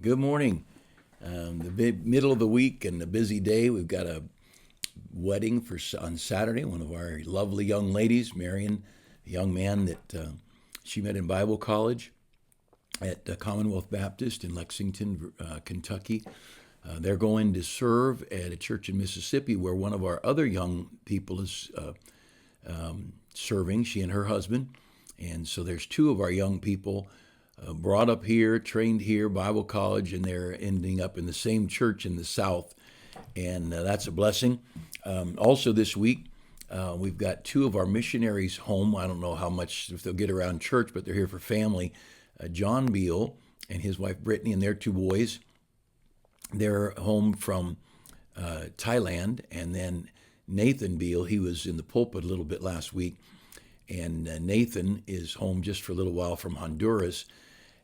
Good morning. Middle of the week and a busy day. We've got a wedding on Saturday. One of our lovely young ladies marrying a young man that she met in Bible college at Commonwealth Baptist in Lexington, Kentucky. They're going to serve at a church in Mississippi where one of our other young people is serving, she and her husband. And so there's two of our young people brought up here, trained here, Bible college, and they're ending up in the same church in the South. And that's a blessing. Also this week, we've got two of our missionaries home. I don't know how much, if they'll get around church, but they're here for family. John Beal and his wife Brittany and their two boys. They're home from Thailand. And then Nathan Beal, he was in the pulpit a little bit last week. And Nathan is home just for a little while from Honduras.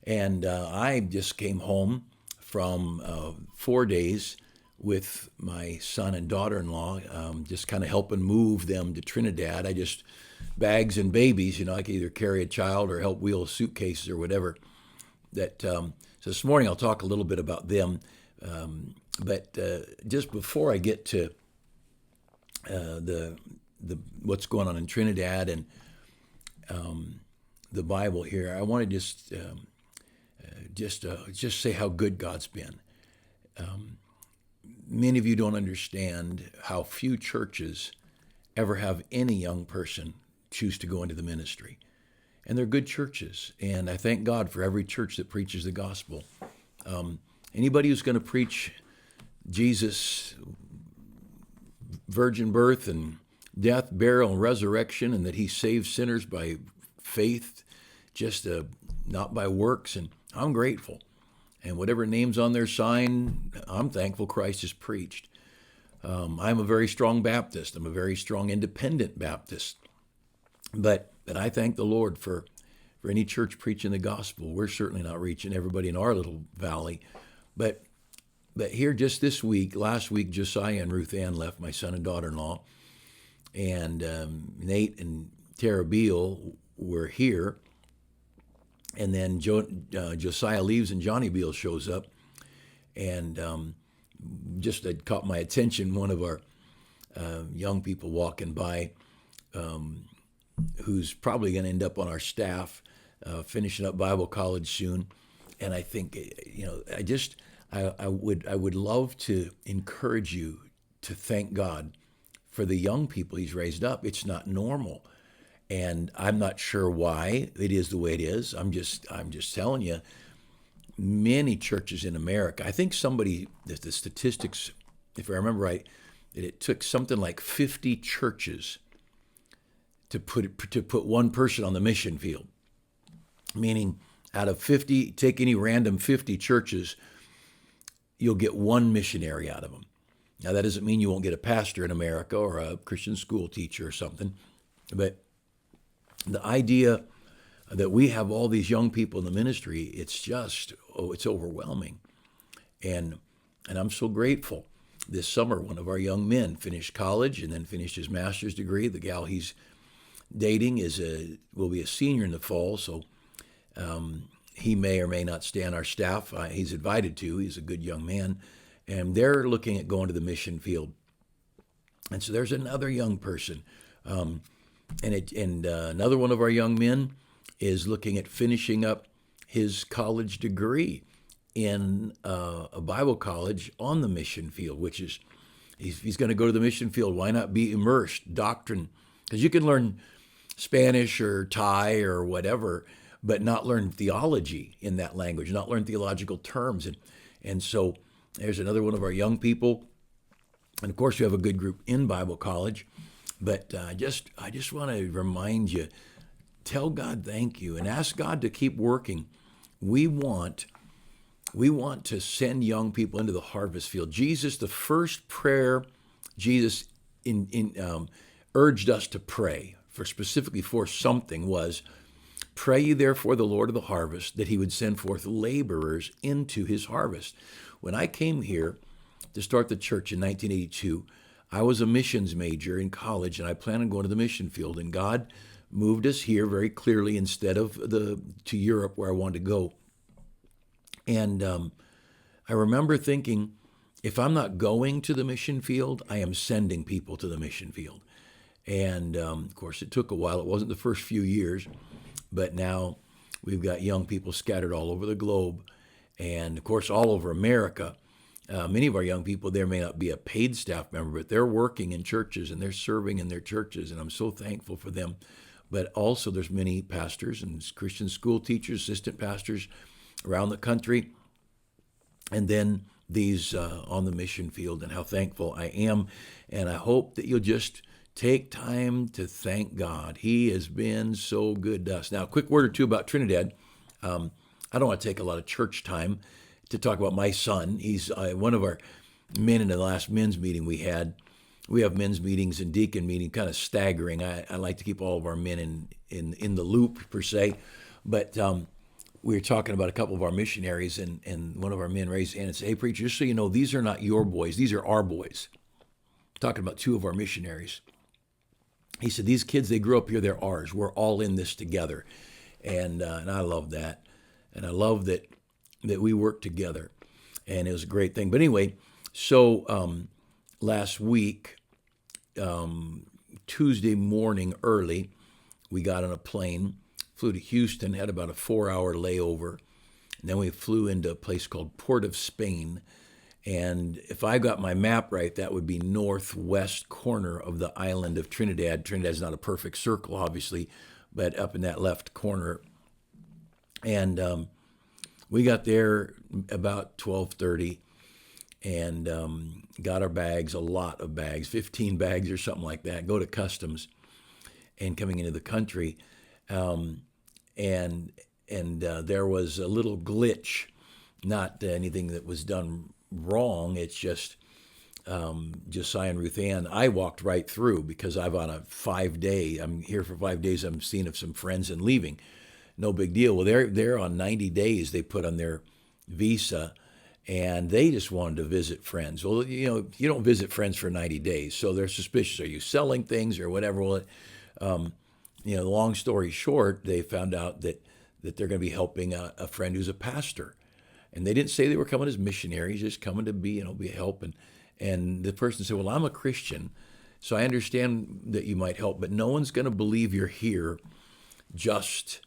And I just came home from 4 days with my son and daughter-in-law, just kind of helping move them to Trinidad. Bags and babies, I could either carry a child or help wheel suitcases or whatever. So this morning I'll talk a little bit about them. But just before I get to the what's going on in Trinidad and the Bible here, I want to just say how good God's been. Many of you don't understand how few churches ever have any young person choose to go into the ministry. And they're good churches. And I thank God for every church that preaches the gospel. Anybody who's going to preach Jesus' virgin birth and death, burial, and resurrection, and that he saves sinners by faith, just not by works, and I'm grateful. And whatever name's on their sign, I'm thankful Christ is preached. I'm a very strong Baptist. I'm a very strong independent Baptist. But I thank the Lord for any church preaching the gospel. We're certainly not reaching everybody in our little valley. But here just this week, last week, Josiah and Ruth Ann left, my son and daughter-in-law. And Nate and Tara Beal were here. And then Josiah leaves and Johnny Beal shows up. And it caught my attention, one of our young people walking by, who's probably going to end up on our staff, finishing up Bible college soon. And I think, I would love to encourage you to thank God for the young people he's raised up. It's not normal. And I'm not sure why it is the way it is. I'm just telling you, many churches in America, I think the statistics, if I remember right, that it took something like 50 churches to put one person on the mission field. Meaning out of 50, take any random 50 churches, you'll get one missionary out of them. Now, that doesn't mean you won't get a pastor in America or a Christian school teacher or something, but the idea that we have all these young people in the ministry, it's overwhelming. And I'm so grateful. This summer, one of our young men finished college and then finished his master's degree. The gal he's dating will be a senior in the fall, so he may or may not stay on our staff. He's invited to. He's a good young man. And they're looking at going to the mission field. And so there's another young person. Another one of our young men is looking at finishing up his college degree in a Bible college on the mission field, which is, he's going to go to the mission field. Why not be immersed? Doctrine. Because you can learn Spanish or Thai or whatever, but not learn theology in that language, not learn theological terms. And so there's another one of our young people. And of course, we have a good group in Bible college. But I just want to remind you, tell God thank you and ask God to keep working. We want to send young people into the harvest field. Jesus, the first prayer Jesus urged us to pray specifically for something was, pray ye therefore the Lord of the harvest that he would send forth laborers into his harvest. When I came here to start the church in 1982, I was a missions major in college, and I planned on going to the mission field. And God moved us here very clearly instead of to Europe where I wanted to go. And I remember thinking, if I'm not going to the mission field, I am sending people to the mission field. And of course, it took a while. It wasn't the first few years, but now we've got young people scattered all over the globe, and of course, all over America. Many of our young people there may not be a paid staff member, but they're working in churches and they're serving in their churches, and I'm so thankful for them. But also, there's many pastors and Christian school teachers, assistant pastors around the country, and then these on the mission field, and how thankful I am. And I hope that you'll just take time to thank God. He has been so good to us. Now, a quick word or two about Trinidad. I don't want to take a lot of church time to talk about my son. He's one of our men in the last men's meeting we had. We have men's meetings and deacon meeting, kind of staggering. I like to keep all of our men in the loop, per se. But we were talking about a couple of our missionaries, and one of our men raised his hand and said, "Hey, preacher, just so you know, these are not your boys. These are our boys." Talking about two of our missionaries. He said, "These kids, they grew up here. They're ours. We're all in this together." And I love that. And I love that we work together. And it was a great thing. But anyway, so last week, Tuesday morning early, we got on a plane, flew to Houston, had about a 4-hour layover. And then we flew into a place called Port of Spain. And if I got my map right, that would be northwest corner of the island of Trinidad. Trinidad's not a perfect circle, obviously, but up in that left corner. And we got there about 12:30 and got our bags, a lot of bags, 15 bags or something like that, go to customs and coming into the country. And there was a little glitch, not anything that was done wrong. It's just Josiah and Ruth Ann. I walked right through because I'm on a 5-day. I'm here for 5 days. I'm seeing of some friends and leaving. No big deal. Well, they're on 90 days. They put on their visa, and they just wanted to visit friends. Well, you know, you don't visit friends for 90 days, so they're suspicious. Are you selling things or whatever? Well, long story short, they found out that they're going to be helping a friend who's a pastor. And they didn't say they were coming as missionaries, just coming to be a help. And the person said, "Well, I'm a Christian, so I understand that you might help, but no one's going to believe you're here just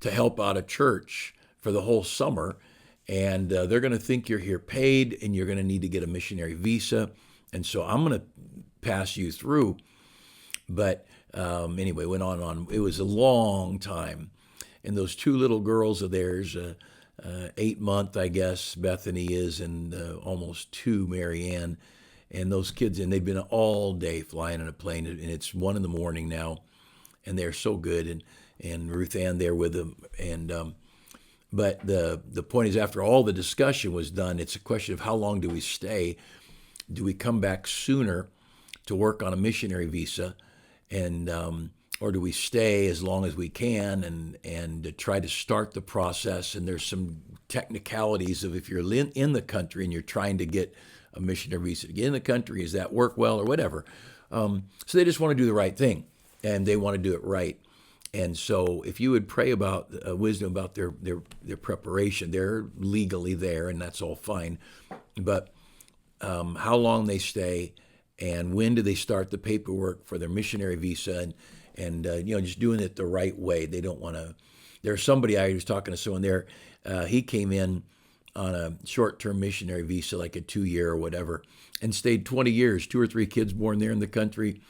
to help out a church for the whole summer. And they're going to think you're here paid, and you're going to need to get a missionary visa. And so I'm going to pass you through." But anyway, went on and on. It was a long time. And those two little girls of theirs, 8-month, I guess, Bethany is, and almost 2, Mary Ann. And those kids, and they've been all day flying in a plane, and it's 1 a.m. now, and they're so good. And Ruth Ann there with them. And but the point is, after all the discussion was done, it's a question of how long do we stay? Do we come back sooner to work on a missionary visa, and or do we stay as long as we can and try to start the process? And there's some technicalities of if you're in the country and you're trying to get a missionary visa to get in the country, does that work well or whatever? So they just want to do the right thing, and they want to do it right. And so if you would pray about wisdom about their preparation, they're legally there, and that's all fine. But how long they stay, and when do they start the paperwork for their missionary visa, and just doing it the right way. They don't want to. There's somebody I was talking to someone there. He came in on a short-term missionary visa, like a 2-year or whatever, and stayed 20 years. 2 or 3 kids born there in the country,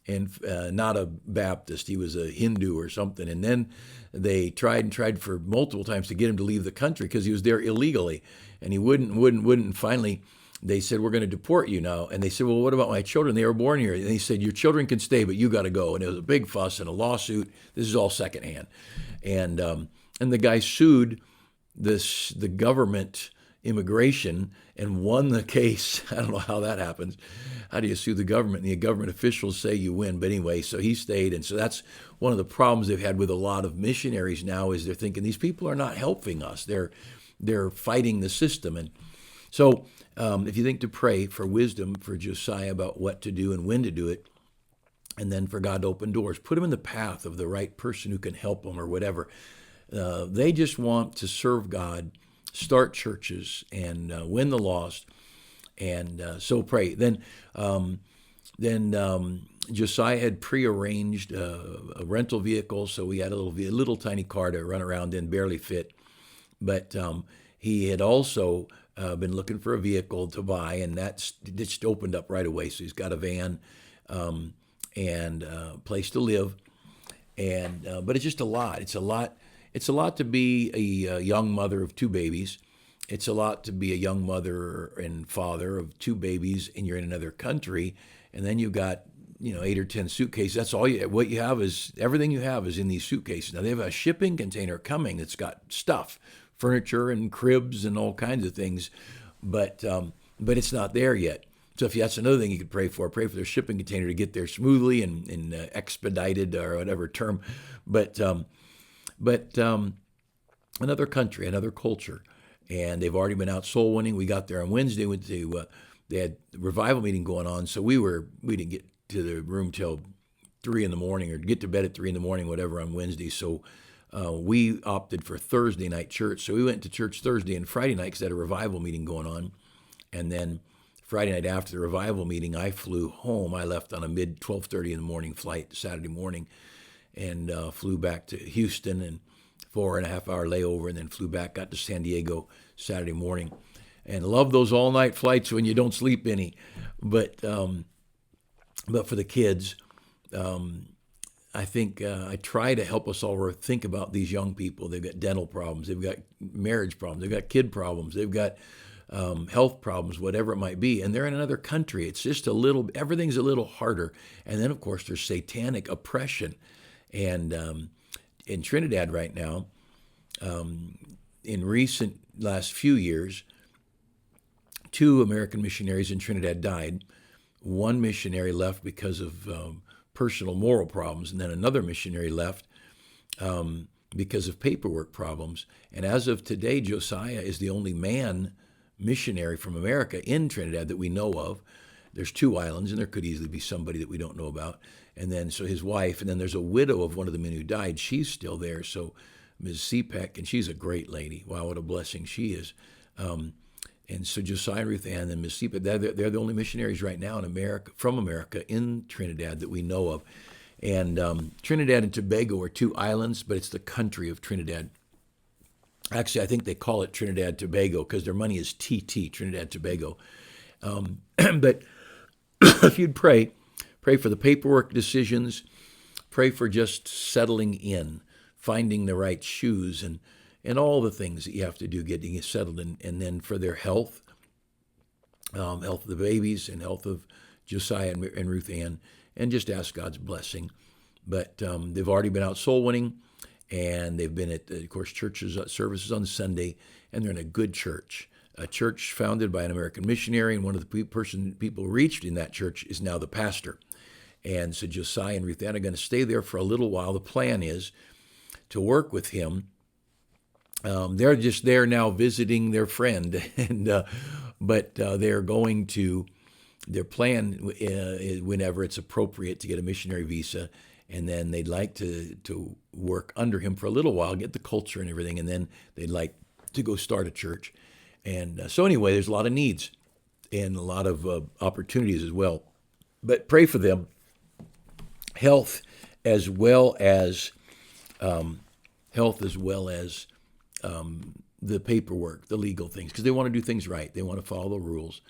and not a Baptist. He was a Hindu or something. And then they tried for multiple times to get him to leave the country because he was there illegally, and he wouldn't. And finally, they said, "We're going to deport you now." And they said, "Well, what about my children? They were born here." And he said, "Your children can stay, but you got to go." And it was a big fuss and a lawsuit. This is all secondhand. And the guy sued the government immigration and won the case. I don't know how that happens. How do you sue the government? And the government officials say you win. But anyway, so he stayed. And so that's one of the problems they've had with a lot of missionaries now is they're thinking these people are not helping us. They're fighting the system. And so if you think to pray for wisdom for Josiah about what to do and when to do it, and then for God to open doors, put him in the path of the right person who can help them or whatever. They just want to serve God start churches and win the lost. And so pray. Then Josiah had prearranged a rental vehicle, so we had a little tiny car to run around in, barely fit. But he had also been looking for a vehicle to buy, and that's just opened up right away. So he's got a van and a place to live. And but it's just a lot. It's a lot. It's a lot to be a young mother of two babies. It's a lot to be a young mother and father of two babies, and you're in another country, and then you've got 8 or 10 suitcases. That's all you. What you have is everything you have is in these suitcases. Now they have a shipping container coming that's got stuff, furniture and cribs and all kinds of things, but it's not there yet. So if that's another thing you could pray for their shipping container to get there smoothly and expedited, or whatever term. But another country, another culture, and they've already been out soul winning. We got there on Wednesday. They had a revival meeting going on, so we didn't get to the room till 3 in the morning, or get to bed at 3 in the morning, whatever, on Wednesday. So we opted for Thursday night church. So we went to church Thursday and Friday night because they had a revival meeting going on, and then Friday night after the revival meeting, I flew home. I left on a mid 12:30 in the morning flight Saturday morning, and flew back to Houston, and 4.5 hour layover, and then flew back, got to San Diego Saturday morning, and love those all night flights when you don't sleep any. But for the kids, I think I try to help us all think about these young people. They've got dental problems, they've got marriage problems, they've got kid problems, they've got health problems, whatever it might be, and they're in another country. It's just everything's a little harder. And then, of course, there's satanic oppression. And in Trinidad right now, in recent last few years, 2 American missionaries in Trinidad died. One missionary left because of personal moral problems, and then another missionary left because of paperwork problems. And as of today, Josiah is the only man missionary from America in Trinidad that we know of. There's 2 islands, and there could easily be somebody that we don't know about. And then, so his wife, and then there's a widow of one of the men who died. She's still there. So Ms. Cepek, and she's a great lady. Wow, what a blessing she is. And so Josiah, Ruth Ann, and Ms. Cepek, they're the only missionaries right now in America, from America, in Trinidad that we know of. And Trinidad and Tobago are 2 islands, but it's the country of Trinidad. Actually, I think they call it Trinidad Tobago because their money is TT, Trinidad Tobago. But if you'd pray for the paperwork decisions, pray for just settling in, finding the right shoes, and all the things that you have to do getting settled in, and then for their health, health of the babies, and health of Josiah and Ruth Ann, and just ask God's blessing. But they've already been out soul winning, and they've been at, of course, churches services on Sunday, and they're in a good church, a church founded by an American missionary, and one of the people reached in that church is now the pastor. And so Josiah and Ruth Ann are going to stay there for a little while. The plan is to work with him. They're just there now visiting their friend, but they're going to, their plan is whenever it's appropriate to get a missionary visa, and then they'd like to work under him for a little while, get the culture and everything, and then they'd like to go start a church. And so anyway, there's a lot of needs and a lot of opportunities as well. But pray for them, health as well as the paperwork, the legal things, because they want to do things right. They want to follow the rules,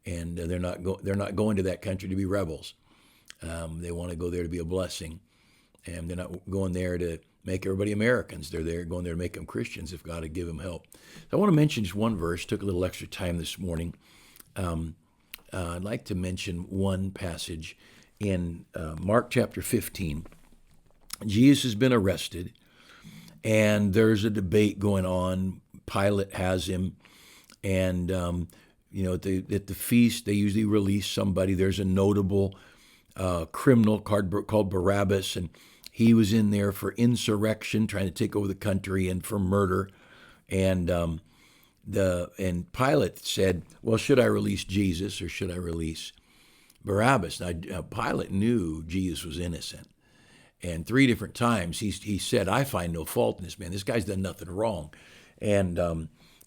and they're not going to that country to be rebels. They want to go there to be a blessing, and they're not going there to make everybody Americans. They're going there to make them Christians if God would give them help. So I want to mention just one verse. Took a little extra time this morning. I'd like to mention one passage in Mark chapter 15. Jesus has been arrested, and there's a debate going on. Pilate has him, and at the feast they usually release somebody. There's a notable criminal called Barabbas, and he was in there for insurrection, trying to take over the country, and for murder. And Pilate said, "Well, should I release Jesus or should I release Barabbas?" Now Pilate knew Jesus was innocent, and 3 different times he said, "I find no fault in this man. This guy's done nothing wrong." And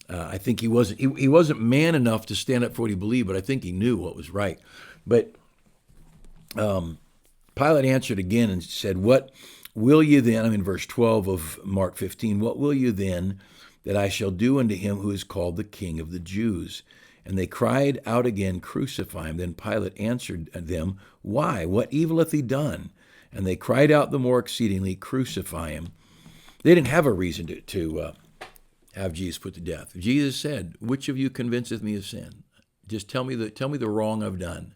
I think he wasn't man enough to stand up for what he believed, but I think he knew what was right. But Pilate answered again and said, "What will you then?" I'm in verse 12 of Mark 15. "What will you then that I shall do unto him who is called the King of the Jews?" And they cried out again, "Crucify him." Then Pilate answered them, "Why? What evil hath he done?" And they cried out the more exceedingly, "Crucify him." They didn't have a reason to have Jesus put to death. Jesus said, "Which of you convinceth me of sin? Just tell me the wrong I've done.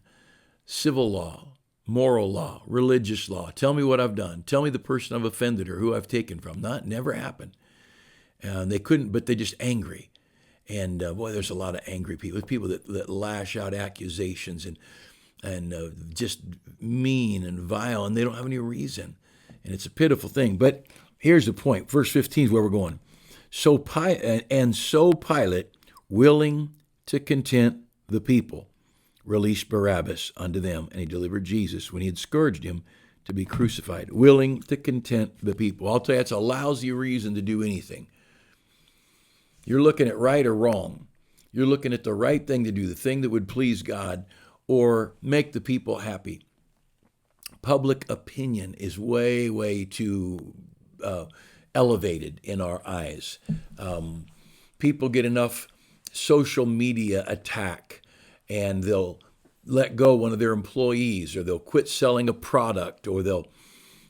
Civil law, moral law, religious law. Tell me what I've done. Tell me the person I've offended or who I've taken from." Never happened. They couldn't, but they're just angry. And boy, there's a lot of angry people that lash out accusations and just mean and vile, and they don't have any reason. And it's a pitiful thing. But here's the point. Verse 15 is where we're going. So Pilate, willing to content the people, released Barabbas unto them, and he delivered Jesus, when he had scourged him, to be crucified. Willing to content the people. I'll tell you, it's a lousy reason to do anything. You're looking at right or wrong. You're looking at the right thing to do, the thing that would please God or make the people happy. Public opinion is way, way too elevated in our eyes. People get enough social media attack and they'll let go one of their employees, or they'll quit selling a product, or they'll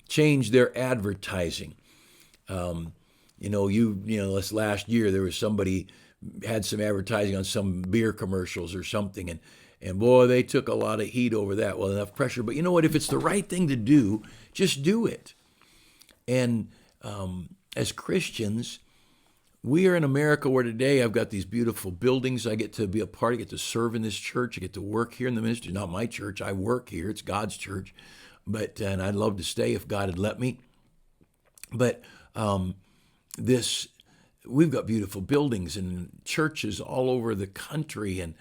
change their advertising. This last year there was somebody had some advertising on some beer commercials or something, and boy, they took a lot of heat over that. Well, enough pressure, but you know what? If it's the right thing to do, just do it. And as Christians, we are in America where today I've got these beautiful buildings. I get to be a part. I get to serve in this church. I get to work here in the ministry. Not my church. I work here. It's God's church. And I'd love to stay if God had let me. But we've got beautiful buildings and churches all over the country, and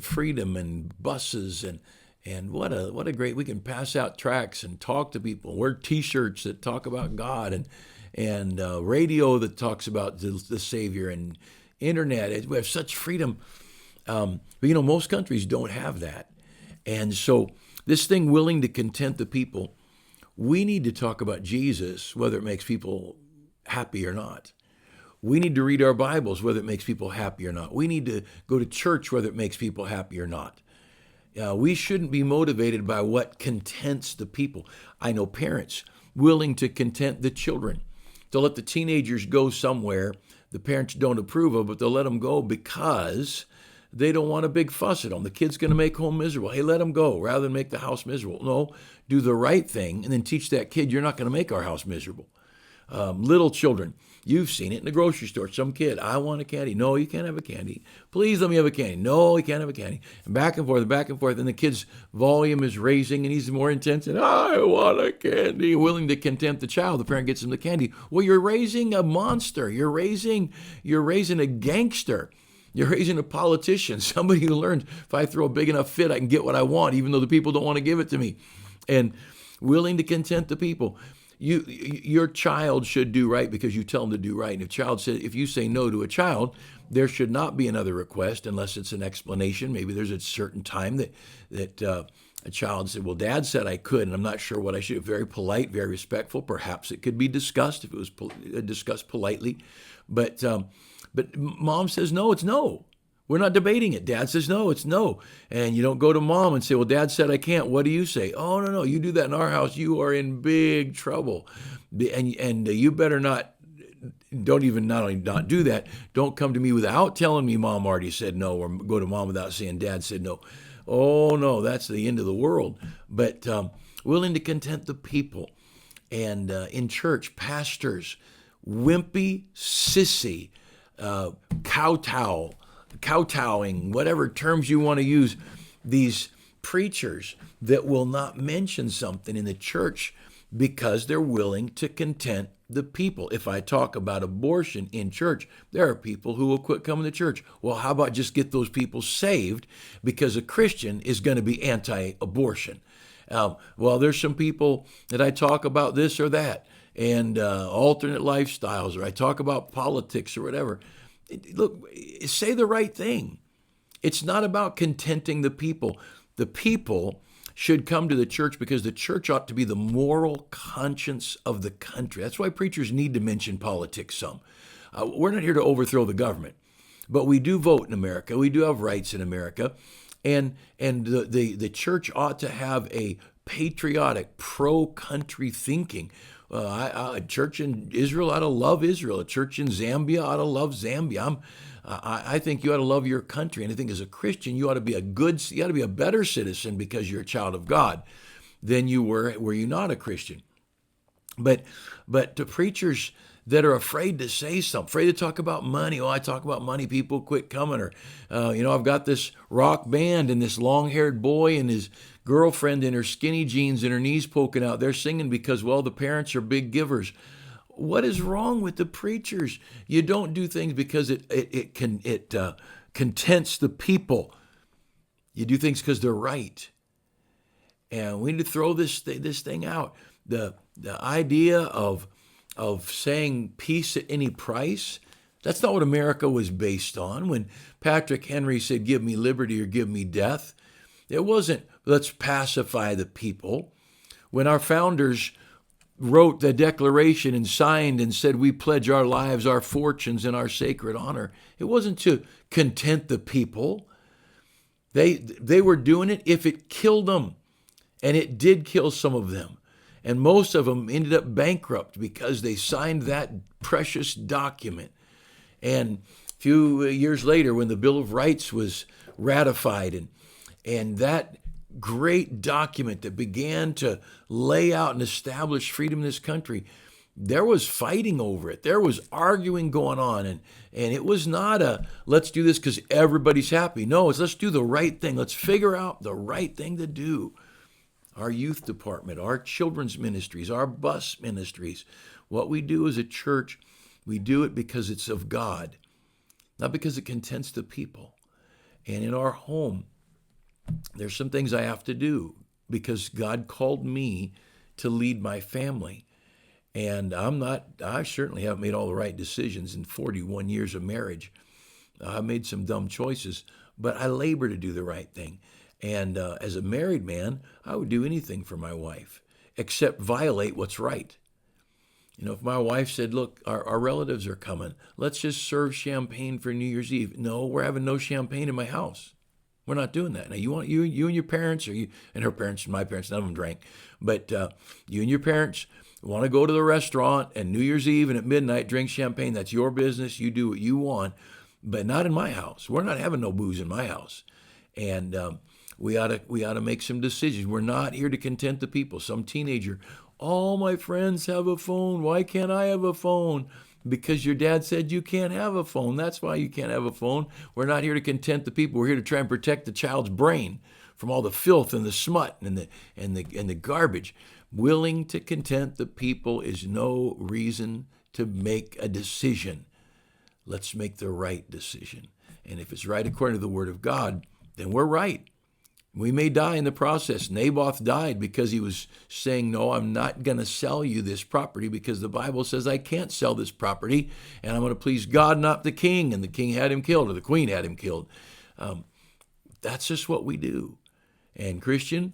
freedom and buses and what a great, we can pass out tracts and talk to people, wear T-shirts that talk about God, and radio that talks about the Savior, and internet. We have such freedom. But most countries don't have that. And so this thing, willing to content the people, we need to talk about Jesus, whether it makes people happy or not. We need to read our Bibles, whether it makes people happy or not. We need to go to church, whether it makes people happy or not. We shouldn't be motivated by what contents the people. I know parents willing to content the children. They'll let the teenagers go somewhere the parents don't approve of, but they'll let them go because they don't want a big fuss at them. The kid's going to make home miserable. Hey, let them go rather than make the house miserable. No, do the right thing and then teach that kid, you're not going to make our house miserable. Little children, you've seen it in the grocery store. Some kid, I want a candy. No, you can't have a candy. Please let me have a candy. No, you can't have a candy. And back and forth. And the kid's volume is raising and he's more intense. And I want a candy. Willing to content the child. The parent gets him the candy. Well, you're raising a monster. You're raising a gangster. You're raising a politician. Somebody who learns, if I throw a big enough fit, I can get what I want, even though the people don't want to give it to me. And willing to content the people. Your child should do right because you tell them to do right. And if you say no to a child, there should not be another request unless it's an explanation. Maybe there's a certain time that a child said, well, Dad said I could, and I'm not sure what I should. Very polite, very respectful. Perhaps it could be discussed if it was discussed politely. But Mom says no, it's no. We're not debating it. Dad says no, it's no. And you don't go to Mom and say, well, Dad said I can't. What do you say? Oh, no, you do that in our house, you are in big trouble. And you better not only not do that, don't come to me without telling me Mom already said no, or go to Mom without saying Dad said no. Oh, no, that's the end of the world. But willing to content the people. And in church, pastors, wimpy, sissy, kowtowing, whatever terms you want to use, these preachers that will not mention something in the church because they're willing to content the people. If I talk about abortion in church, there are people who will quit coming to church. Well, how about just get those people saved because a Christian is going to be anti-abortion? Well, there's some people that I talk about this or that and alternate lifestyles, or I talk about politics or whatever. Look, say the right thing. It's not about contenting the people. The people should come to the church because the church ought to be the moral conscience of the country. That's why preachers need to mention politics some. We're not here to overthrow the government, but we do vote in America. We do have rights in America. And the church ought to have a patriotic, pro-country thinking. A church in Israel ought to love Israel. A church in Zambia ought to love Zambia. I think you ought to love your country, and I think as a Christian, you ought to be a better citizen because you're a child of God than you were you not a Christian. But to preachers that are afraid to say something, afraid to talk about money. Oh, I talk about money, people quit coming. Or, I've got this rock band and this long-haired boy and his girlfriend in her skinny jeans and her knees poking out. They're singing because, well, the parents are big givers. What is wrong with the preachers? You don't do things because it contents the people. You do things because they're right. And we need to throw this thing out. The idea of saying peace at any price, that's not what America was based on. When Patrick Henry said, give me liberty or give me death, it wasn't, let's pacify the people. When our founders wrote the Declaration and signed and said, we pledge our lives, our fortunes, and our sacred honor, it wasn't to content the people. They were doing it if it killed them. And it did kill some of them. And most of them ended up bankrupt because they signed that precious document. And a few years later, when the Bill of Rights was ratified, and that great document that began to lay out and establish freedom in this country, there was fighting over it. There was arguing going on. And it was not let's do this because everybody's happy. No, it's let's do the right thing. Let's figure out the right thing to do. Our youth department, our children's ministries, our bus ministries. What we do as a church, we do it because it's of God, not because it contents the people. And in our home, there's some things I have to do because God called me to lead my family. And I certainly haven't made all the right decisions in 41 years of marriage. I made some dumb choices, but I labor to do the right thing. And as a married man, I would do anything for my wife except violate what's right. If my wife said, look, our relatives are coming, let's just serve champagne for New Year's Eve. No, we're having no champagne in my house. We're not doing that. Now, you and your parents, or you and her parents and my parents, none of them drank, but you and your parents want to go to the restaurant and New Year's Eve and at midnight drink champagne. That's your business. You do what you want, but not in my house. We're not having no booze in my house. And we ought to make some decisions. We're not here to content the people. Some teenager, all my friends have a phone. Why can't I have a phone? Because your dad said you can't have a phone. That's why you can't have a phone. We're not here to content the people. We're here to try and protect the child's brain from all the filth and the smut and the garbage. Willing to content the people is no reason to make a decision. Let's make the right decision. And if it's right according to the Word of God, then we're right. We may die in the process. Naboth died because he was saying, no, I'm not going to sell you this property because the Bible says I can't sell this property and I'm going to please God, not the king. And the king had him killed, or the queen had him killed. That's just what we do. And Christian,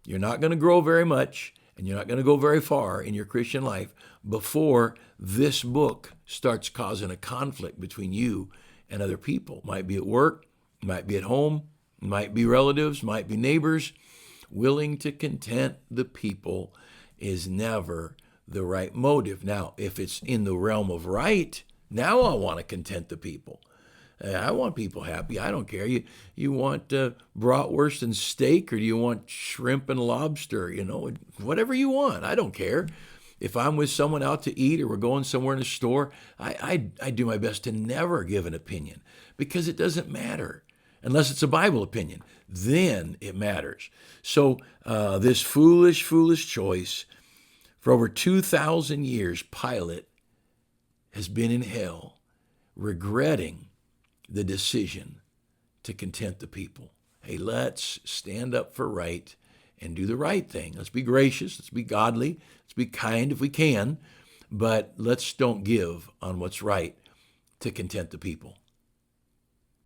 you're not going to grow very much and you're not going to go very far in your Christian life before this book starts causing a conflict between you and other people. Might be at work, might be at home, might be relatives, might be neighbors. Willing to content the people is never the right motive. Now, if it's in the realm of right, now I want to content the people. I want people happy. I don't care. You want bratwurst and steak, or do you want shrimp and lobster? Whatever you want. I don't care. If I'm with someone out to eat or we're going somewhere in a store, I do my best to never give an opinion because it doesn't matter. Unless it's a Bible opinion, then it matters. So this foolish choice, for over 2,000 years, Pilate has been in hell, regretting the decision to content the people. Hey, let's stand up for right and do the right thing. Let's be gracious, let's be godly, let's be kind if we can, but let's don't give on what's right to content the people.